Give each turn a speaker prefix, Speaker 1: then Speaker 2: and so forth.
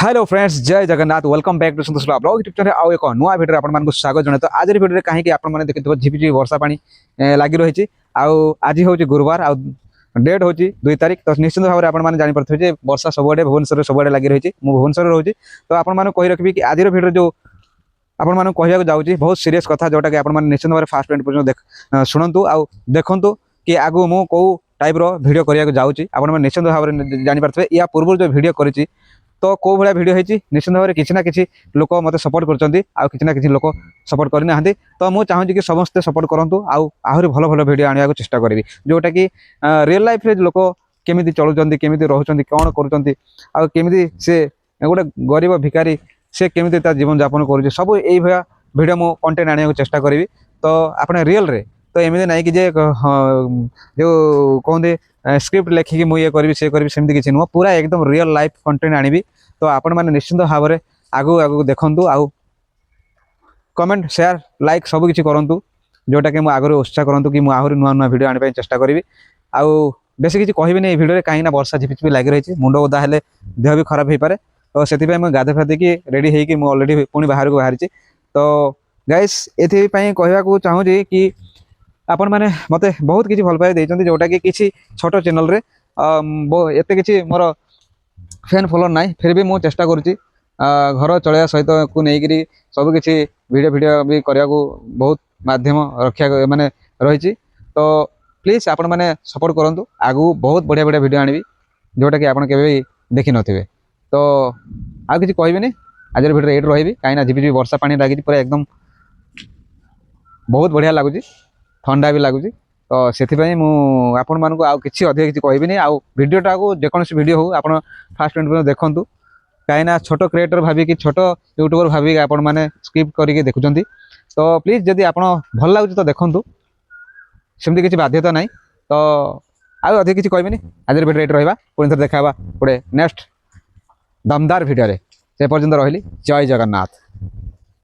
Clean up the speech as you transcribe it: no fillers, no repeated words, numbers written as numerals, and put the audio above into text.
Speaker 1: Hello friends, Jai Jagannath. Welcome back to Santosh blog YouTube channel. आउ एक नुआ भिडियो आपन स्वागत जनाए। तो आज भिडियो कहीं आपण मैंने देखिए झिपझिपि वर्षा पानी लगी रही। आज हूँ गुरुवार, आ डेट हूँ 2 तारीख। तो निश्चित भाव में आपने जापे वर्षा सबुआडे भुवनेश्वर सबुआडे लगी रही। मुझे भुवनेश्वर रोचे। तो आपको कही रखी कि आज भिडियो जो आपण मानक कहवाक जाऊँगी बहुत सीरीयस कथा, जोटा कि आपने निश्चित भाव में फास्ट एंड पर्यटन शुणु आ देखु कि आगु मु कौ टाइप भिडियो करने जाऊँगी। आपने निश्चित भाव में जानीपारे या पूर्व जो भिडियो करी तो कौ भाया भिडियो होती निश्चित भाव में किसी ना किसी लोक मत सपोर्ट कर लोक सपोर्ट करना। तो मुझे चाहूँगी कि समस्ते सपोर्ट करूँ आहरी भल भल भिडियो आने को चेष्टा करी, जोटा कि रियल लाइफ रे लोक केमी चलुँच केमी रोच कौन करमी से गोटे गरीब भिकारी से केमी जीवन यापन कर सब यही भिडियो मु कंटेंट आने को चेष्टा करी। तो आपने रियल रे तो एमती ना कि जो कहते स्क्रिप्ट लेखिकी मुझे करी सी करी सेमती किसी नुह, पूरा एकदम रियल लाइफ कंटेंट आनी। तो आपण मैंने निश्चिंत भाव में आगू आगू देखूँ आउ कमेंट शेयर लाइक सब किसी करूँ, जोटा कि आगे उत्साह करूँ कि मुझे नुआ नुआ भिडियो आने चेष्टा करी। आउ बेसी किसी कहबी भिडियो कहीं वर्षा झिपिझिपि लगी रही, मुंड ओदा हेले देह भी खराब हो पारे। तो से गाधे फाधे रेडी होगी अलरेडी पुणी बाहर को बाहरी। तो गाइस ये कहवाक चाहूँगी कि आपण मैंने मत बहुत किसी भल पाई देते, जोटा कि किसी छोट चैनल रे एत कि मोर फैन फॉलोअर ना, फिर भी मुझे चेष्टा करुँची घर चलैया सहित को लेकिन सब किसी वीडियो वीडियो भी करने को बहुत माध्यम रक्षा माने रही। तो प्लीज आपण मैंने सपोर्ट करूँ, आगू बहुत बढ़िया बढ़िया वीडियो आनी जोटा कि आपड़ के देखी नथिबे। तो आ किसी कहबी आज भिडियो ये रही कहीं झिपझिपि वर्षा पानी लगी पूरा एकदम बहुत बढ़िया लगुच, ठंडा भी लगुच। तो से आपण मानक आउ किसी अधिक किसी कहबी आउ भिडियोटा को जेकोसी भिडियो हो आप फास्ट एंड देखूँ, कहीं छोट क्रिएटर भाविकी छोट यूट्यूबर भाविकी आपण मैंने स्क्रिप्ट करके देखुं। तो प्लीज जदि आप भल लगुच तो देखूँ, सेमती किसी बाध्यता ना। तो आउ अधिक किसी कहबी आज भिडियो ये रहा, पुणी थे देखा गोटे नेक्स्ट दमदार भिडियो से पर्यंत रही। जय जगन्नाथ।